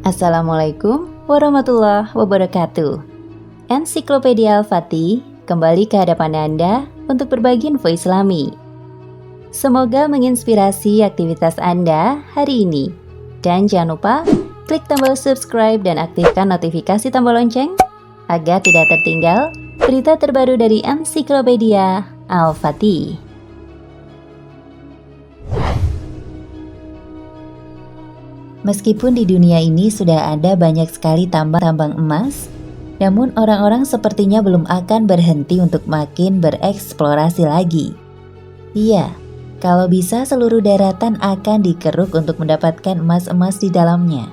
Assalamualaikum warahmatullahi wabarakatuh. Ensiklopedia Al-Fatih kembali ke hadapan Anda untuk berbagi info Islami. Semoga menginspirasi aktivitas Anda hari ini. Dan jangan lupa klik tombol subscribe dan aktifkan notifikasi tombol lonceng agar tidak tertinggal berita terbaru dari Ensiklopedia Al-Fatih. Meskipun di dunia ini sudah ada banyak sekali tambang emas, namun orang-orang sepertinya belum akan berhenti untuk makin bereksplorasi lagi. Iya, kalau bisa seluruh daratan akan dikeruk untuk mendapatkan emas-emas di dalamnya.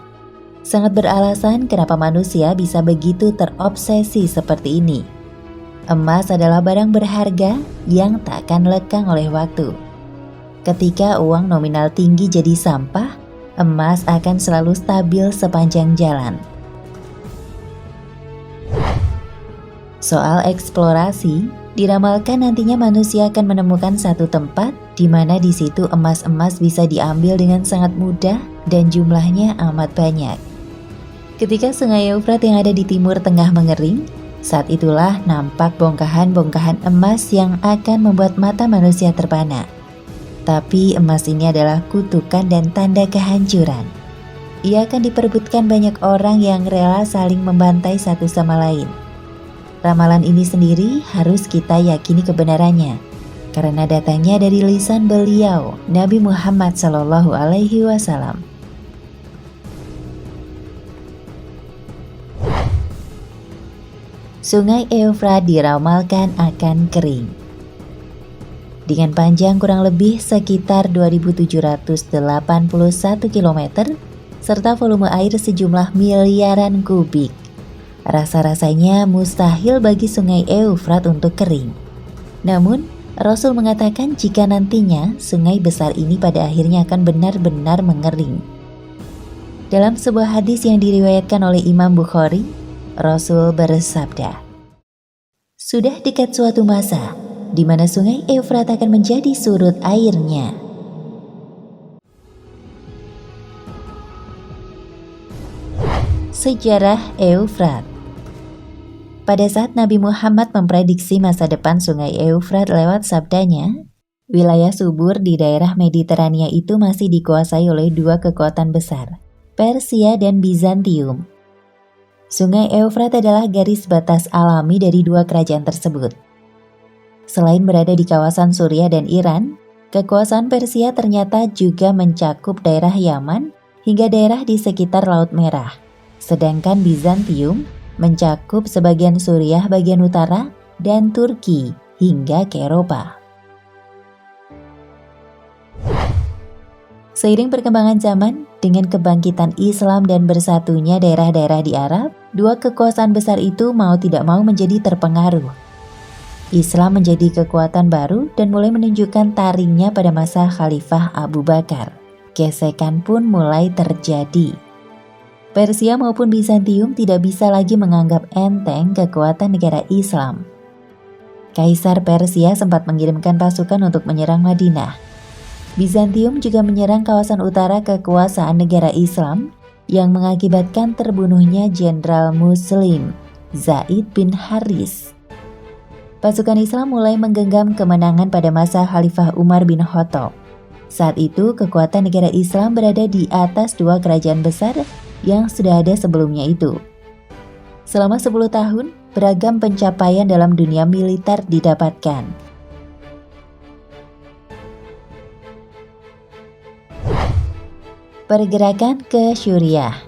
Sangat beralasan kenapa manusia bisa begitu terobsesi seperti ini. Emas adalah barang berharga yang tak akan lekang oleh waktu. Ketika uang nominal tinggi jadi sampah, emas akan selalu stabil sepanjang jalan. Soal eksplorasi, diramalkan nantinya manusia akan menemukan satu tempat di mana di situ emas-emas bisa diambil dengan sangat mudah dan jumlahnya amat banyak. Ketika Sungai Eufrat yang ada di timur tengah mengering, saat itulah nampak bongkahan-bongkahan emas yang akan membuat mata manusia terpana. Tapi emas ini adalah kutukan dan tanda kehancuran. Ia akan diperebutkan banyak orang yang rela saling membantai satu sama lain. Ramalan ini sendiri harus kita yakini kebenarannya, karena datangnya dari lisan beliau, Nabi Muhammad SAW. Sungai Eufrat diramalkan akan kering. Dengan panjang kurang lebih sekitar 2.781 km, serta volume air sejumlah miliaran kubik. Rasa-rasanya mustahil bagi Sungai Eufrat untuk kering. Namun, Rasul mengatakan jika nantinya sungai besar ini pada akhirnya akan benar-benar mengering. Dalam sebuah hadis yang diriwayatkan oleh Imam Bukhari, Rasul bersabda, "Sudah dekat suatu masa di mana Sungai Eufrat akan menjadi surut airnya." Sejarah Eufrat. Pada saat Nabi Muhammad memprediksi masa depan Sungai Eufrat lewat sabdanya, wilayah subur di daerah Mediterania itu masih dikuasai oleh dua kekuatan besar, Persia dan Bizantium. Sungai Eufrat adalah garis batas alami dari dua kerajaan tersebut. Selain berada di kawasan Suriah dan Iran, kekuasaan Persia ternyata juga mencakup daerah Yaman hingga daerah di sekitar Laut Merah. Sedangkan Bizantium mencakup sebagian Suriah bagian utara dan Turki hingga ke Eropa. Seiring perkembangan zaman, dengan kebangkitan Islam dan bersatunya daerah-daerah di Arab, dua kekuasaan besar itu mau tidak mau menjadi terpengaruh. Islam menjadi kekuatan baru dan mulai menunjukkan taringnya pada masa Khalifah Abu Bakar. Gesekan pun mulai terjadi. Persia maupun Bizantium tidak bisa lagi menganggap enteng kekuatan negara Islam. Kaisar Persia sempat mengirimkan pasukan untuk menyerang Madinah. Bizantium juga menyerang kawasan utara kekuasaan negara Islam yang mengakibatkan terbunuhnya Jenderal Muslim Zaid bin Haris. Pasukan Islam mulai menggenggam kemenangan pada masa Khalifah Umar bin Khattab. Saat itu, kekuatan negara Islam berada di atas dua kerajaan besar yang sudah ada sebelumnya itu. Selama 10 tahun, beragam pencapaian dalam dunia militer didapatkan. Pergerakan ke Suriah.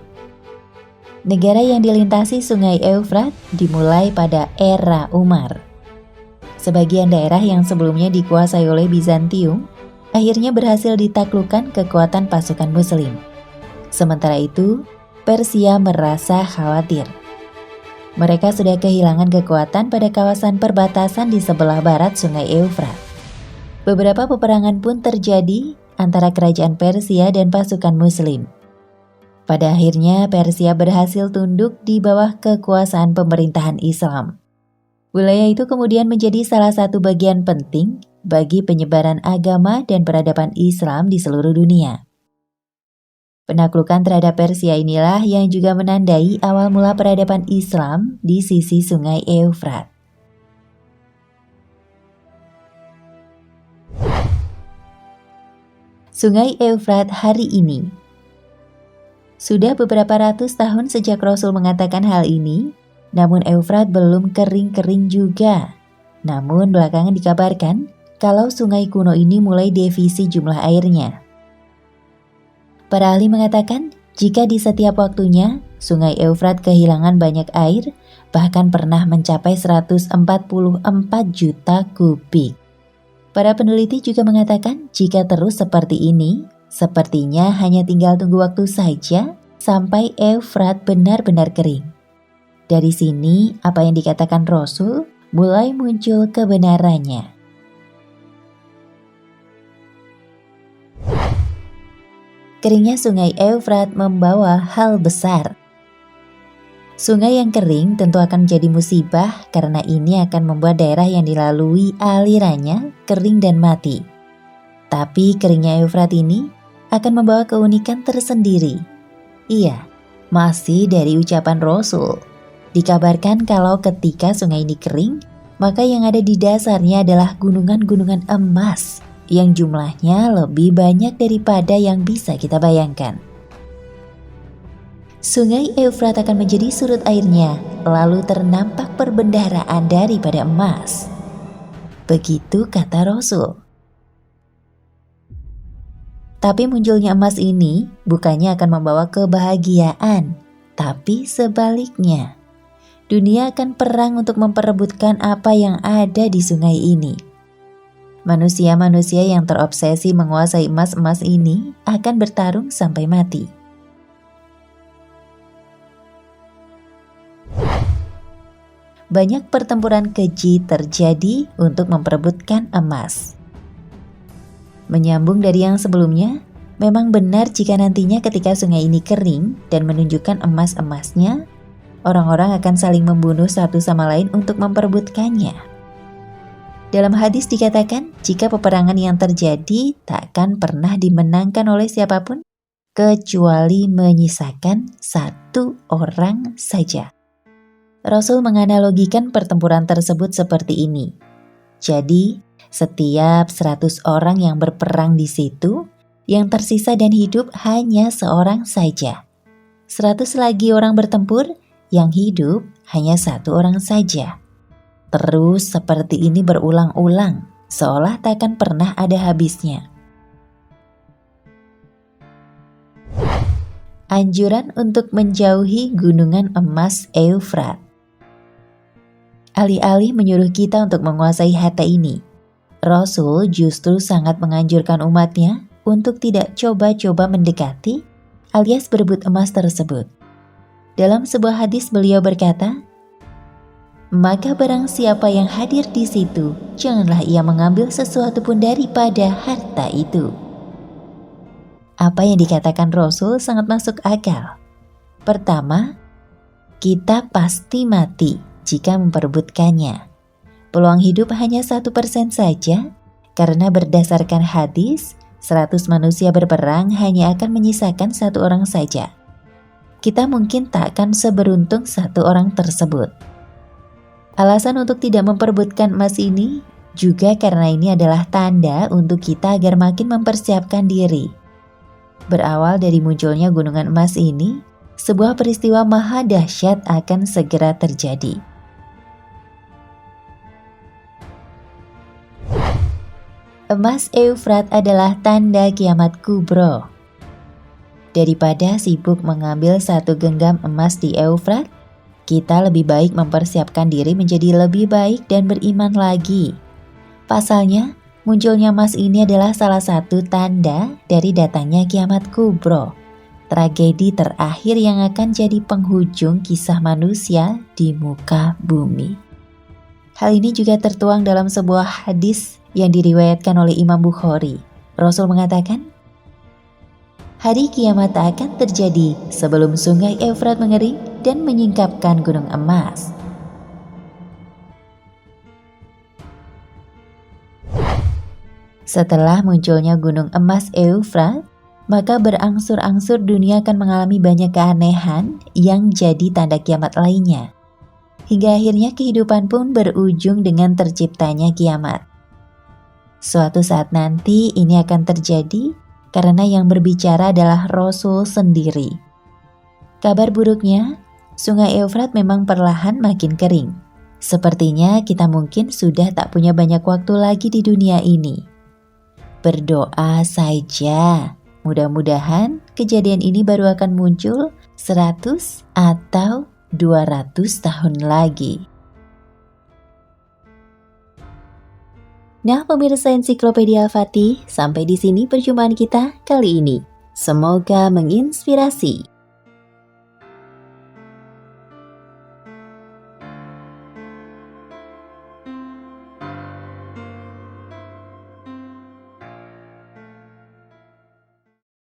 Negara yang dilintasi Sungai Eufrat dimulai pada era Umar. Sebagian daerah yang sebelumnya dikuasai oleh Bizantium akhirnya berhasil ditaklukkan kekuatan pasukan Muslim. Sementara itu, Persia merasa khawatir. Mereka sudah kehilangan kekuatan pada kawasan perbatasan di sebelah barat Sungai Eufrat. Beberapa peperangan pun terjadi antara kerajaan Persia dan pasukan Muslim. Pada akhirnya Persia berhasil tunduk di bawah kekuasaan pemerintahan Islam. Wilayah itu kemudian menjadi salah satu bagian penting bagi penyebaran agama dan peradaban Islam di seluruh dunia. Penaklukan terhadap Persia inilah yang juga menandai awal mula peradaban Islam di sisi Sungai Eufrat. Sungai Eufrat hari ini. Sudah beberapa ratus tahun sejak Rasul mengatakan hal ini, namun Eufrat belum kering-kering juga. Namun belakangan dikabarkan kalau sungai kuno ini mulai defisi jumlah airnya. Para ahli mengatakan, jika di setiap waktunya Sungai Eufrat kehilangan banyak air, bahkan pernah mencapai 144 juta kubik. Para peneliti juga mengatakan, jika terus seperti ini, sepertinya hanya tinggal tunggu waktu saja sampai Eufrat benar-benar kering. Dari sini, apa yang dikatakan Rasul mulai muncul kebenarannya. Keringnya Sungai Eufrat membawa hal besar. Sungai yang kering tentu akan menjadi musibah karena ini akan membuat daerah yang dilalui alirannya kering dan mati. Tapi keringnya Eufrat ini akan membawa keunikan tersendiri. Iya, masih dari ucapan Rasul. Dikabarkan kalau ketika sungai ini kering, maka yang ada di dasarnya adalah gunungan-gunungan emas yang jumlahnya lebih banyak daripada yang bisa kita bayangkan. Sungai Eufrat akan menjadi surut airnya, lalu ternampak perbendaharaan daripada emas. Begitu kata Rasul. Tapi munculnya emas ini bukannya akan membawa kebahagiaan, tapi sebaliknya. Dunia akan perang untuk memperebutkan apa yang ada di sungai ini. Manusia-manusia yang terobsesi menguasai emas-emas ini akan bertarung sampai mati. Banyak pertempuran keji terjadi untuk memperebutkan emas. Menyambung dari yang sebelumnya, memang benar jika nantinya ketika sungai ini kering dan menunjukkan emas-emasnya, orang-orang akan saling membunuh satu sama lain untuk memperebutkannya. Dalam hadis dikatakan, jika peperangan yang terjadi takkan pernah dimenangkan oleh siapapun, kecuali menyisakan satu orang saja. Rasul menganalogikan pertempuran tersebut seperti ini. Jadi, setiap 100 orang yang berperang di situ, yang tersisa dan hidup hanya seorang saja. 100 lagi orang bertempur, yang hidup hanya satu orang saja. Terus seperti ini berulang-ulang, seolah takkan pernah ada habisnya. Anjuran untuk menjauhi gunungan emas Eufrat. Alih-alih menyuruh kita untuk menguasai harta ini, Rasul justru sangat menganjurkan umatnya untuk tidak coba-coba mendekati alias berebut emas tersebut. Dalam sebuah hadis beliau berkata, maka barang siapa yang hadir di situ, janganlah ia mengambil sesuatu pun daripada harta itu. Apa yang dikatakan Rasul sangat masuk akal. Pertama, kita pasti mati jika memperebutkannya. Peluang hidup hanya 1% saja, karena berdasarkan hadis, 100 manusia berperang hanya akan menyisakan satu orang saja. Kita mungkin tak akan seberuntung satu orang tersebut. Alasan untuk tidak memperebutkan emas ini juga karena ini adalah tanda untuk kita agar makin mempersiapkan diri. Berawal dari munculnya gunungan emas ini, sebuah peristiwa maha dahsyat akan segera terjadi. Emas Eufrat adalah tanda kiamat kubro. Daripada sibuk mengambil satu genggam emas di Eufrat, kita lebih baik mempersiapkan diri menjadi lebih baik dan beriman lagi. Pasalnya, munculnya emas ini adalah salah satu tanda dari datangnya kiamat kubro, tragedi terakhir yang akan jadi penghujung kisah manusia di muka bumi. Hal ini juga tertuang dalam sebuah hadis yang diriwayatkan oleh Imam Bukhari. Rasul mengatakan, hari kiamat akan terjadi sebelum sungai Eufrat mengering dan menyingkapkan gunung emas. Setelah munculnya gunung emas Eufrat, maka berangsur-angsur dunia akan mengalami banyak keanehan yang jadi tanda kiamat lainnya. Hingga akhirnya kehidupan pun berujung dengan terciptanya kiamat. Suatu saat nanti ini akan terjadi karena yang berbicara adalah Rasul sendiri. Kabar buruknya, Sungai Eufrat memang perlahan makin kering. Sepertinya kita mungkin sudah tak punya banyak waktu lagi di dunia ini. Berdoa saja. Mudah-mudahan kejadian ini baru akan muncul 100 atau 200 tahun lagi. Nah, pemirsa Ensiklopedia Al-Fatih, sampai di sini perjumpaan kita kali ini. Semoga menginspirasi.